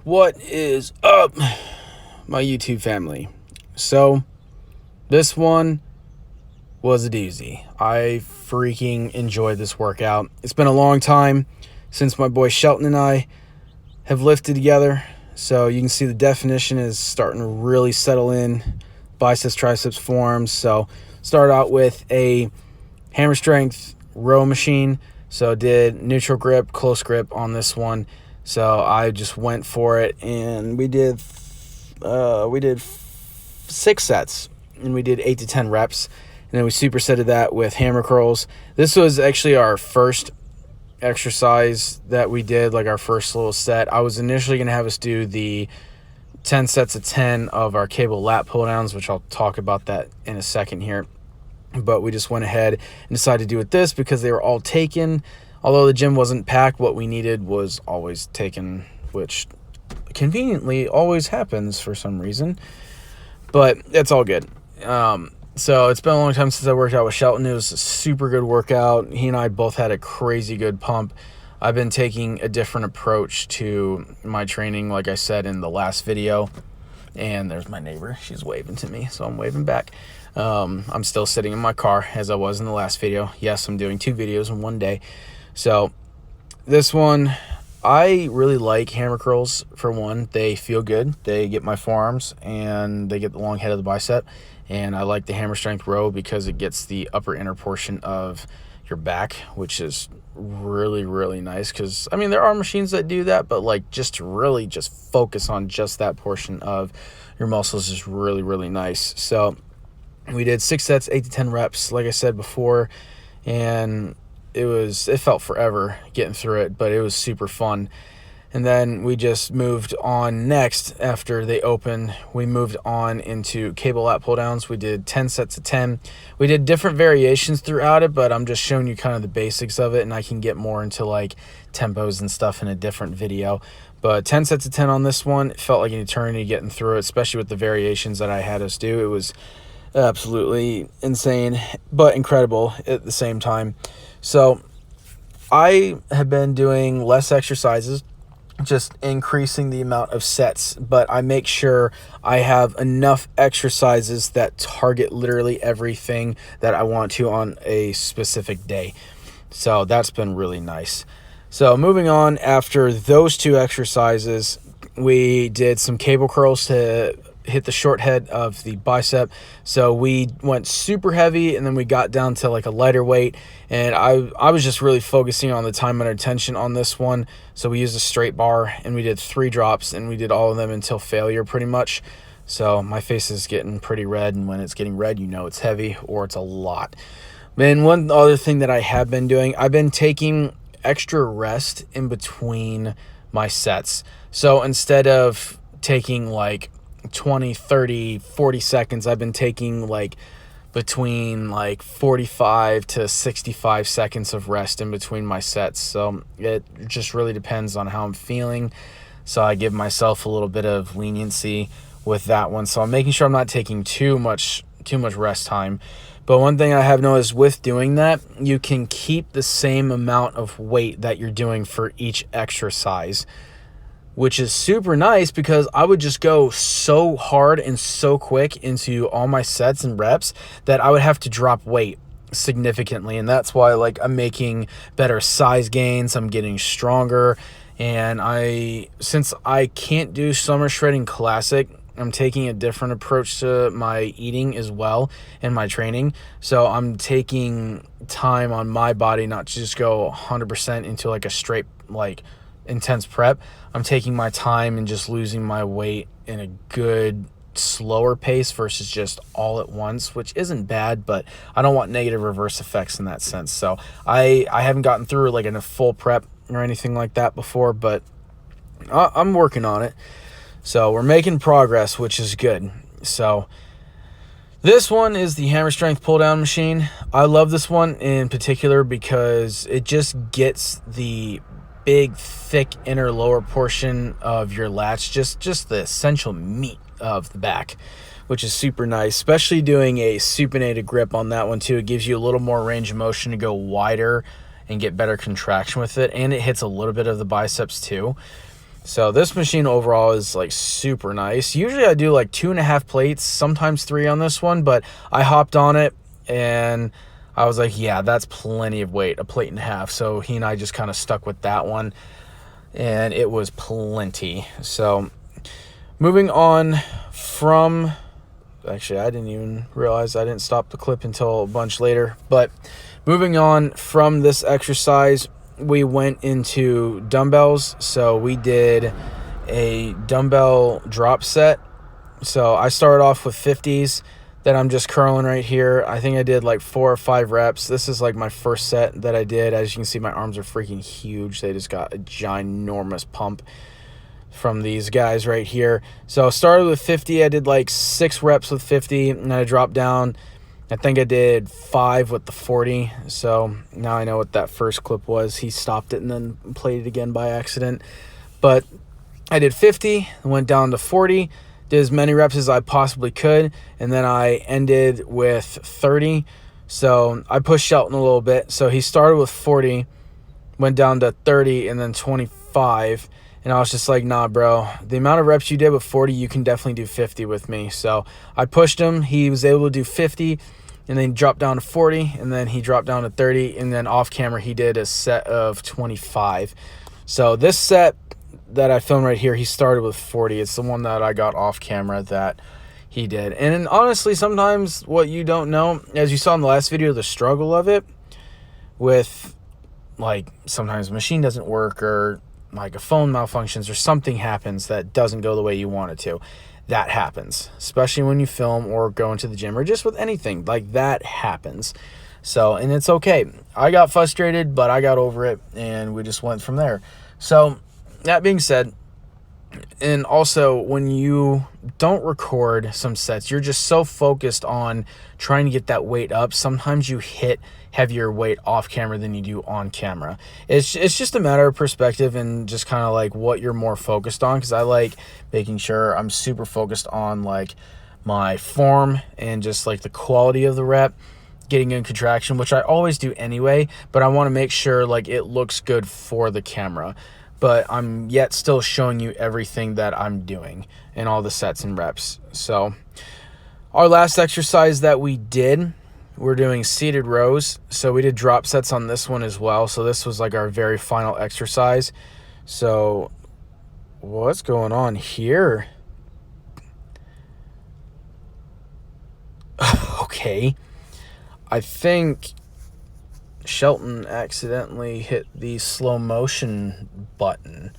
What is up, my YouTube family? So, this one was a doozy. I freaking enjoyed this workout. It's been a long time since my boy Shelton and I have lifted together. So, you can see the definition is starting to really settle in. Biceps, triceps, forearms. So, start out with a hammer strength row machine. So, did neutral grip, close grip on this one. So I just went for it, and we did 6 sets, and we did 8 to 10 reps, and then we supersetted that with hammer curls. This was actually our first exercise that we did, like our first little set. I was initially going to have us do the 10 sets of 10 of our cable lat pull downs, which I'll talk about that in a second here. But we just went ahead and decided to do it this because they were all taken. Although the gym wasn't packed, what we needed was always taken, which conveniently always happens for some reason. But it's all good. So it's been a long time since I worked out with Shelton. It was a super good workout. He and I both had a crazy good pump. I've been taking a different approach to my training, like I said in the last video. And there's my neighbor. She's waving to me, so I'm waving back. I'm still sitting in my car as I was in the last video. Yes, I'm doing 2 videos in one day. So this one, I really like hammer curls. For one, they feel good. They get my forearms and they get the long head of the bicep. And I like the hammer strength row because it gets the upper inner portion of your back, which is really, really nice. Because, I mean, there are machines that do that, but like just to really just focus on just that portion of your muscles is really, really nice. So we did 6 sets, 8 to 10 reps, like I said before, and it felt forever getting through it, but it was super fun. And then we just moved on next after they opened. We moved on into cable lat pull downs. We did 10 sets of 10. We did different variations throughout it, but I'm just showing you kind of the basics of it, and I can get more into like tempos and stuff in a different video. But 10 sets of 10 on this one, it felt like an eternity getting through it, especially with the variations that I had us do. It was absolutely insane, but incredible at the same time. So I have been doing less exercises, just increasing the amount of sets, but I make sure I have enough exercises that target literally everything that I want to on a specific day. So that's been really nice. So moving on, after those 2 exercises, we did some cable curls to hit the short head of the bicep. So we went super heavy, and then we got down to like a lighter weight, and I was just really focusing on the time under tension on this one. So we used a straight bar, and we did 3 drops, and we did all of them until failure pretty much. So my face is getting pretty red, and when it's getting red, you know it's heavy or it's a lot. And one other thing that I have been doing, I've been taking extra rest in between my sets. So instead of taking like 20, 30, 40 seconds, I've been taking like between like 45 to 65 seconds of rest in between my sets. So it just really depends on how I'm feeling. So I give myself a little bit of leniency with that one. So I'm making sure I'm not taking too much rest time. But one thing I have noticed with doing that, you can keep the same amount of weight that you're doing for each exercise, which is super nice because I would just go so hard and so quick into all my sets and reps that I would have to drop weight significantly. And that's why like I'm making better size gains, I'm getting stronger. And since I can't do Summer Shredding Classic, I'm taking a different approach to my eating as well and my training. So I'm taking time on my body, not to just go 100% into like a straight like intense prep. I'm taking my time and just losing my weight in a good slower pace versus just all at once, which isn't bad, but I don't want negative reverse effects in that sense. So I haven't gotten through like in a full prep or anything like that before, but I'm working on it. So we're making progress, which is good. So this one is the hammer strength pull down machine. I love this one in particular because it just gets the big, thick inner lower portion of your lats, just the essential meat of the back, which is super nice, especially doing a supinated grip on that one too. It gives you a little more range of motion to go wider and get better contraction with it, and it hits a little bit of the biceps too. So this machine overall is like super nice. Usually I do like 2.5 plates, sometimes 3 on this one, but I hopped on it and I was like, yeah, that's plenty of weight, 1.5 plates. So he and I just kind of stuck with that one, and it was plenty. So moving on from, actually, I didn't even realize I didn't stop the clip until a bunch later. But moving on from this exercise, we went into dumbbells. So we did a dumbbell drop set. So I started off with 50s that I'm just curling right here. I think I did like 4 or 5 reps. This is like my first set that I did. As you can see, my arms are freaking huge. They just got a ginormous pump from these guys right here. So I started with 50. I did like 6 reps with 50, and then I dropped down. I think I did 5 with the 40. So now I know what that first clip was. He stopped it and then played it again by accident. But I did 50, went down to 40, did as many reps as I possibly could, and then I ended with 30. So I pushed Shelton a little bit. So he started with 40, went down to 30, and then 25. And I was just like, nah, bro, the amount of reps you did with 40, you can definitely do 50 with me. So I pushed him. He was able to do 50, and then he dropped down to 40, and then he dropped down to 30, and then off camera he did a set of 25. So this set that I filmed right here, he started with 40. It's the one that I got off camera that he did. And honestly, sometimes what you don't know, as you saw in the last video, the struggle of it with, like, sometimes the machine doesn't work, or like a phone malfunctions, or something happens that doesn't go the way you want it to. That happens, especially when you film or go into the gym, or just with anything like that happens. So, and it's okay. I got frustrated, but I got over it, and we just went from there. So that being said, and also when you don't record some sets, you're just so focused on trying to get that weight up. Sometimes you hit heavier weight off camera than you do on camera. It's just a matter of perspective and just kind of like what you're more focused on, because I like making sure I'm super focused on like my form and just like the quality of the rep, getting in contraction, which I always do anyway, but I want to make sure like it looks good for the camera, but I'm yet still showing you everything that I'm doing and all the sets and reps. So our last exercise that we did, we're doing seated rows. So we did drop sets on this one as well. So this was like our very final exercise. So what's going on here? Okay. I think Shelton accidentally hit the slow motion button.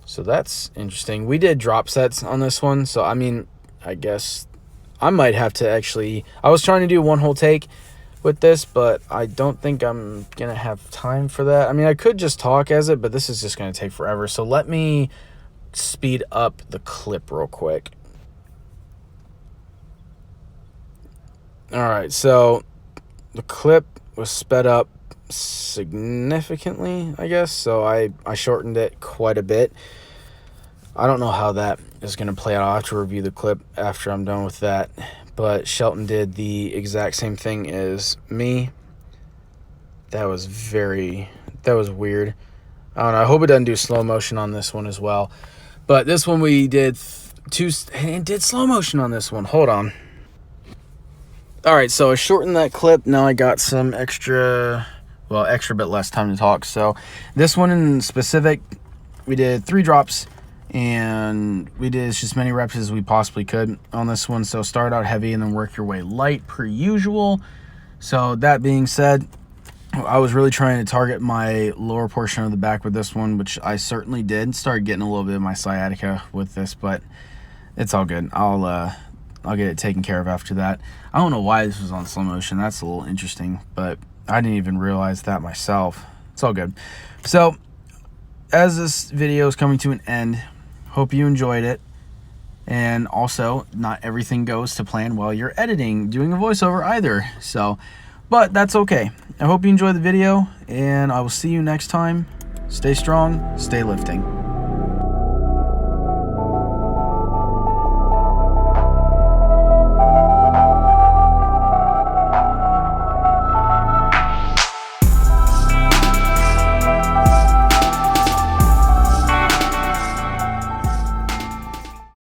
So that's interesting. We did drop sets on this one. So, I mean, I guess I might have to actually, I was trying to do one whole take with this, but I don't think I'm going to have time for that. I mean, I could just talk as it, but this is just going to take forever. So let me speed up the clip real quick. All right, so the clip was sped up significantly, I guess. So I shortened it quite a bit. I don't know how that is going to play out. I'll have to review the clip after I'm done with that. But Shelton did the exact same thing as me. That was weird. I don't know. I hope it doesn't do slow motion on this one as well. But this one we did did slow motion on this one. Hold on. All right, so I shortened that clip. Now I got some extra bit less time to talk. So this one in specific, we did 3 drops, and we did just as many reps as we possibly could on this one. So start out heavy and then work your way light per usual. So that being said, I was really trying to target my lower portion of the back with this one, which I certainly did. Started getting a little bit of my sciatica with this, but it's all good. I'll get it taken care of after that. I don't know why this was on slow motion. That's a little interesting, but I didn't even realize that myself. It's all good. So as this video is coming to an end, hope you enjoyed it. And also, not everything goes to plan while you're editing, doing a voiceover either. So, but that's okay. I hope you enjoyed the video, and I will see you next time. Stay strong, stay lifting.